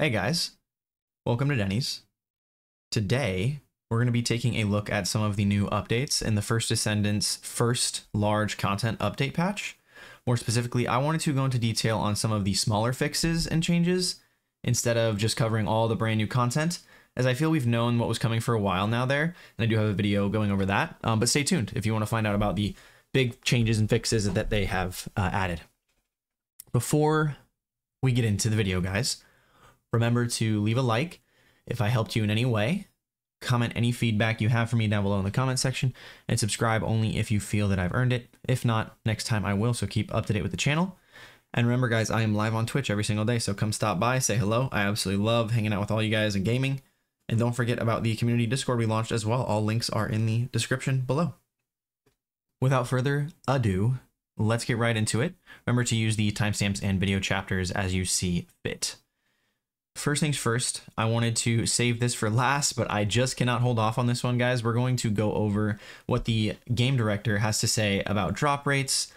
Hey guys, welcome to Denny's. Today, we're going to be taking a look at some of the new updates in the first Descendant's first large content update patch. More specifically, I wanted to go into detail on some of the smaller fixes and changes instead of just covering all the brand new content, as I feel we've known what was coming for a while now there, and I do have a video going over that, but stay tuned if you want to find out about the big changes and fixes that they have added. Before we get into the video, guys, remember to leave a like if I helped you in any way, comment any feedback you have for me down below in the comment section, and subscribe only if you feel that I've earned it. If not, next time I will, so keep up to date with the channel. And remember guys, I am live on Twitch every single day, so come stop by, say hello. I absolutely love hanging out with all you guys and gaming. And don't forget about the community Discord we launched as well. All links are in the description below. Without further ado, let's get right into it. Remember to use the timestamps and video chapters as you see fit. First things first, I wanted to save this for last, but I just cannot hold off on this one, guys. We're going to go over what the game director has to say about drop rates,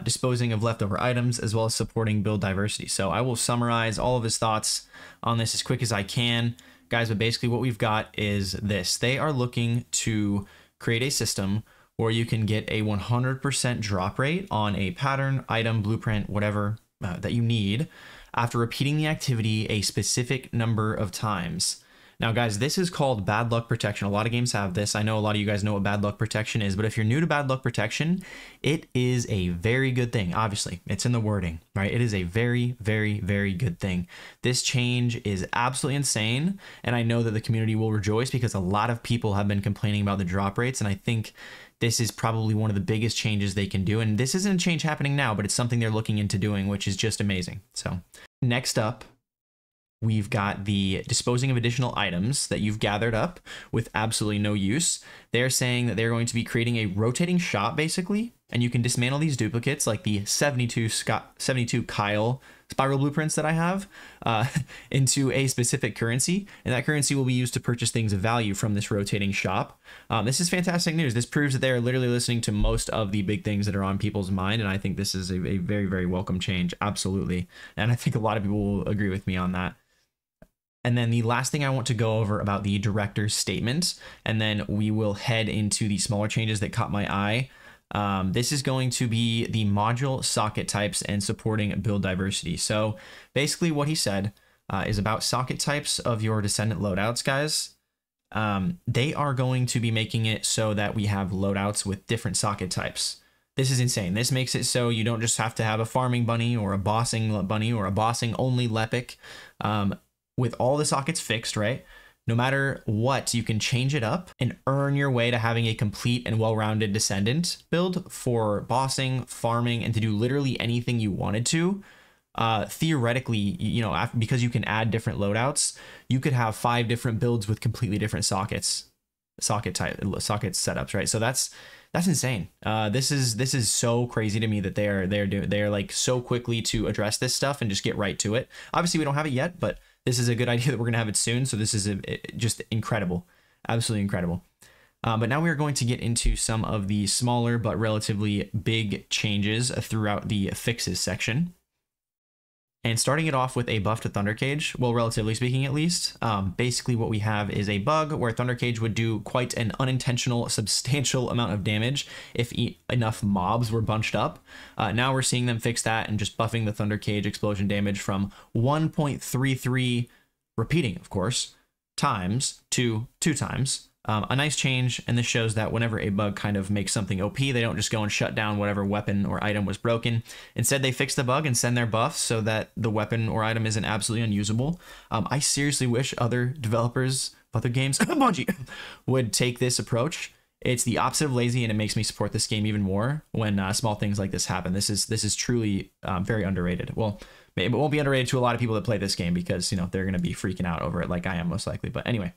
disposing of leftover items, as well as supporting build diversity. So I will summarize all of his thoughts on this as quick as I can, guys, but basically what we've got is this. They are looking to create a system where you can get a 100% drop rate on a pattern, item, blueprint, whatever that you need, after repeating the activity a specific number of times. Now guys, this is called bad luck protection. A lot of games have this. I know a lot of you guys know what bad luck protection is, but if you're new to bad luck protection, it is a very good thing. Obviously, it's in the wording, right? It is a very, very, very good thing. This change is absolutely insane, and I know that the community will rejoice because a lot of people have been complaining about the drop rates, and I think this is probably one of the biggest changes they can do. And this isn't a change happening now, but it's something they're looking into doing, which is just amazing. So next up, we've got the disposing of additional items that you've gathered up with absolutely no use. They're saying that they're going to be creating a rotating shop, basically, and you can dismantle these duplicates like the 72 Kyle spiral blueprints that I have into a specific currency, and that currency will be used to purchase things of value from this rotating shop. This is fantastic news. This proves that they are literally listening to most of the big things that are on people's mind, and I think this is a very, very welcome change. Absolutely. And I think a lot of people will agree with me on that. And then the last thing I want to go over about the director's statement, and then we will head into the smaller changes that caught my eye. This is going to be the module socket types and supporting build diversity. So basically what he said is about socket types of your Descendant loadouts, guys. They are going to be making it so that we have loadouts with different socket types. This is insane. This makes it so you don't just have to have a farming bunny or a bossing bunny or a bossing only lepic. With all the sockets fixed, right? No matter what, you can change it up and earn your way to having a complete and well-rounded Descendant build for bossing, farming, and to do literally anything you wanted to. Theoretically, you know, because you can add different loadouts, you could have 5 different builds with completely different socket setups, right? So that's insane. This is so crazy to me that they're like so quickly to address this stuff and just get right to it. Obviously, we don't have it yet, but this is a good idea that we're gonna have it soon. So this is just incredible, absolutely incredible. But now we are going to get into some of the smaller but relatively big changes throughout the fixes section. And starting it off with a buff to Thunder Cage, well, relatively speaking at least, basically what we have is a bug where Thunder Cage would do quite an unintentional, substantial amount of damage if enough mobs were bunched up. Now we're seeing them fix that and just buffing the Thunder Cage explosion damage from 1.33, repeating of course, times to 2 times. A nice change, and this shows that whenever a bug kind of makes something OP, they don't just go and shut down whatever weapon or item was broken. Instead, they fix the bug and send their buffs so that the weapon or item isn't absolutely unusable. I seriously wish other developers of other games, bungie, would take this approach. It's the opposite of lazy, and it makes me support this game even more when small things like this happen. This is truly very underrated. Well, it won't be underrated to a lot of people that play this game because, you know, they're going to be freaking out over it like I am most likely. But anyway.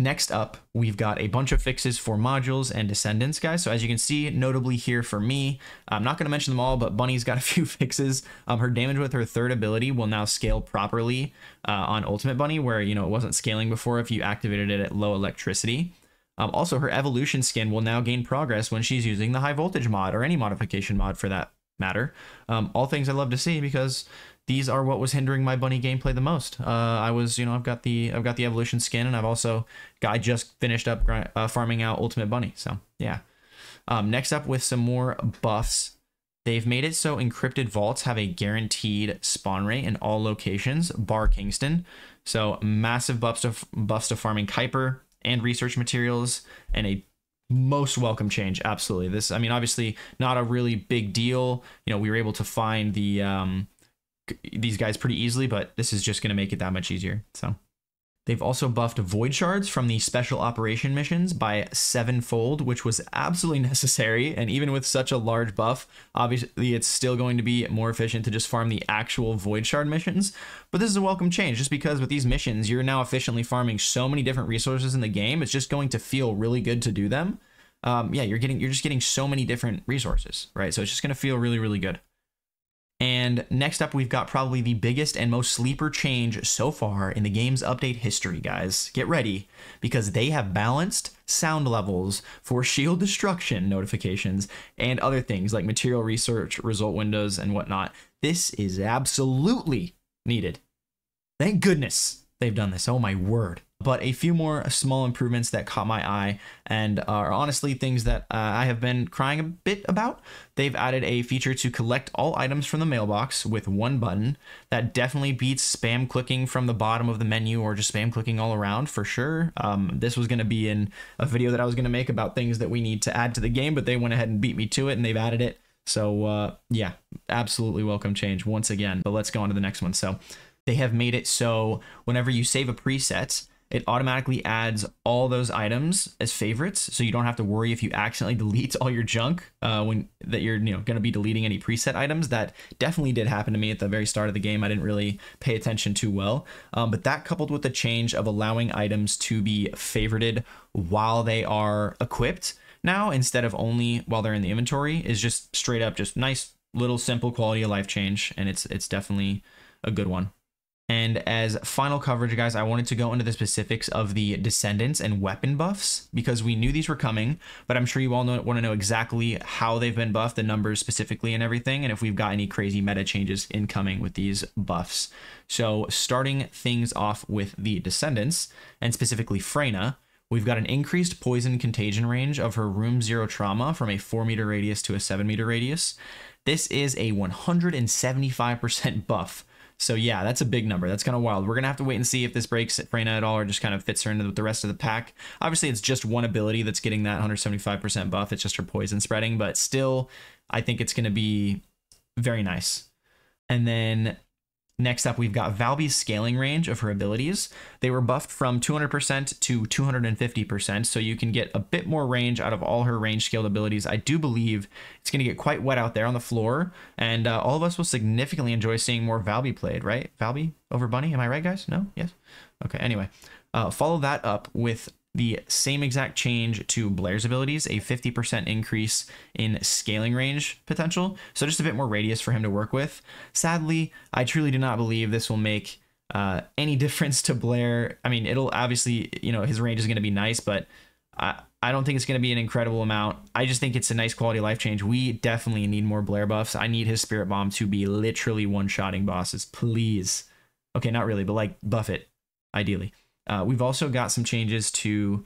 Next up, we've got a bunch of fixes for modules and Descendants, guys. So as you can see, notably here for me, I'm not going to mention them all, but Bunny's got a few fixes. Her damage with her 3rd ability will now scale properly on Ultimate Bunny, where, you know, it wasn't scaling before if you activated it at low electricity. Also, her evolution skin will now gain progress when she's using the high voltage mod or any modification mod for that matter. All things I love to see because these are what was hindering my bunny gameplay the most. I was, I've got the evolution skin, and I just finished up farming out ultimate bunny. So yeah. Next up, with some more buffs, they've made it so encrypted vaults have a guaranteed spawn rate in all locations, bar Kingston. So massive buffs to farming Kuiper and research materials, and a most welcome change. Absolutely. This, I mean, obviously not a really big deal. We were able to find these guys pretty easily, but this is just going to make it that much easier. So they've also buffed void shards from the special operation missions by 7-fold, which was absolutely necessary. And even with such a large buff, obviously it's still going to be more efficient to just farm the actual void shard missions. But this is a welcome change, just because with these missions, you're now efficiently farming so many different resources in the game. It's just going to feel really good to do them. Yeah, you're just getting so many different resources, right? So it's just going to feel really, really good. And next up, we've got probably the biggest and most sleeper change so far in the game's update history, guys. Get ready, because they have balanced sound levels for shield destruction notifications and other things like material research, result windows, and whatnot. This is absolutely needed. Thank goodness they've done this. Oh my word. But a few more small improvements that caught my eye and are honestly things that I have been crying a bit about. They've added a feature to collect all items from the mailbox with one button. That definitely beats spam clicking from the bottom of the menu or just spam clicking all around for sure. This was going to be in a video that I was going to make about things that we need to add to the game, but they went ahead and beat me to it, and they've added it. So yeah, absolutely welcome change once again. But let's go on to the next one. So they have made it so whenever you save a preset, it automatically adds all those items as favorites, so you don't have to worry if you accidentally delete all your junk when you're going to be deleting any preset items. That definitely did happen to me at the very start of the game. I didn't really pay attention too well, but that coupled with the change of allowing items to be favorited while they are equipped now instead of only while they're in the inventory is just straight up just nice little simple quality of life change, and it's definitely a good one. And as final coverage, guys, I wanted to go into the specifics of the Descendants and weapon buffs, because we knew these were coming, but I'm sure you all want to know exactly how they've been buffed, the numbers specifically and everything, and if we've got any crazy meta changes incoming with these buffs. So starting things off with the Descendants, and specifically Freyna, we've got an increased poison contagion range of her room 0 trauma from a 4-meter radius to a 7-meter radius. This is a 175% buff. So yeah, that's a big number. That's kind of wild. We're going to have to wait and see if this breaks Freyna at all or just kind of fits her into the rest of the pack. Obviously, it's just one ability that's getting that 175% buff. It's just her poison spreading, but still, I think it's going to be very nice. And then next up, we've got Valby's scaling range of her abilities. They were buffed from 200% to 250%, so you can get a bit more range out of all her range scaled abilities. I do believe it's going to get quite wet out there on the floor, and all of us will significantly enjoy seeing more Valby played, right? Valby over Bunny, am I right, guys? No? Yes? Okay, anyway. Follow that up with the same exact change to Blair's abilities, a 50% increase in scaling range potential, so just a bit more radius for him to work with. Sadly, I truly do not believe this will make any difference to Blair. I mean, it'll obviously, his range is going to be nice, but I don't think it's going to be an incredible amount. I just think it's a nice quality of life change. We definitely need more Blair buffs. I need his Spirit Bomb to be literally one-shotting bosses, please. Okay, not really, but like buff it, ideally. We've also got some changes to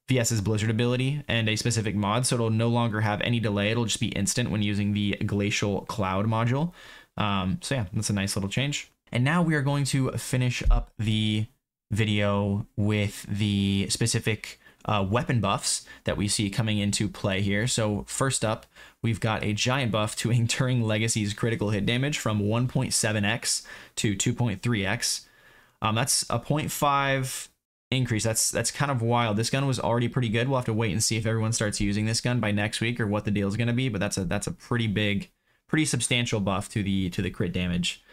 VS's Blizzard ability and a specific mod, so it'll no longer have any delay. It'll just be instant when using the Glacial Cloud module. So yeah, that's a nice little change. And now we are going to finish up the video with the specific weapon buffs that we see coming into play here. So first up, we've got a giant buff to Enduring Legacy's critical hit damage from 1.7x to 2.3x. That's a 0.5 increase. That's kind of wild. This gun was already pretty good. We'll have to wait and see if everyone starts using this gun by next week or what the deal is going to be. But that's a pretty big, pretty substantial buff to the crit damage.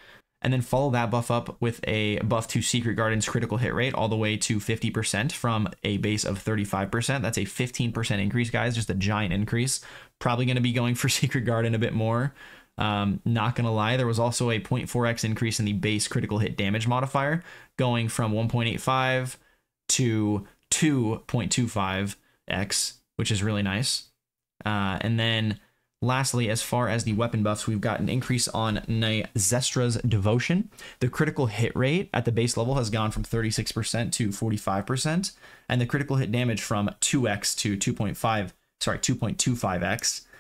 And then follow that buff up with a buff to Secret Garden's critical hit rate all the way to 50% from a base of 35%. That's a 15% increase, guys. Just a giant increase. Probably going to be going for Secret Garden a bit more. Not gonna lie, there was also a 0.4x increase in the base critical hit damage modifier, going from 1.85 to 2.25x, which is really nice. And then Lastly, as far as the weapon buffs, we've got an increase on Zestra's Devotion. The critical hit rate at the base level has gone from 36% to 45%, and the critical hit damage from 2x to 2.25x,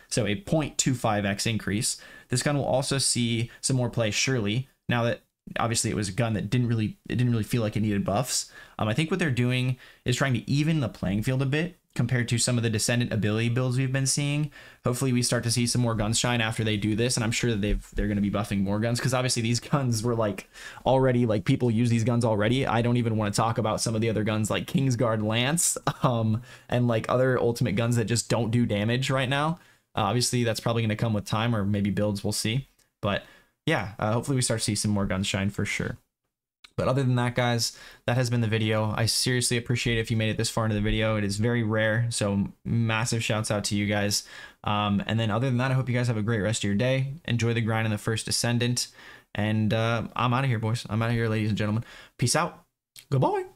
so a 0.25x increase. This gun will also see some more play, surely, now that obviously it was a gun that didn't really feel like it needed buffs. I think what they're doing is trying to even the playing field a bit compared to some of the Descendant ability builds we've been seeing. Hopefully we start to see some more guns shine after they do this, and I'm sure that they're going to be buffing more guns, because obviously these guns were like already, like, people use these guns already. I don't even want to talk about some of the other guns like Kingsguard Lance and like other ultimate guns that just don't do damage right now. Obviously that's probably going to come with time, or maybe builds, we'll see. But yeah, hopefully we start to see some more guns shine for sure. But other than that, guys, that has been the video. I seriously appreciate it if you made it this far into the video. It is very rare, so massive shouts out to you guys. And then other than that, I hope you guys have a great rest of your day. Enjoy the grind in the first Descendant. And I'm out of here, boys. I'm out of here, ladies and gentlemen. Peace out. Goodbye.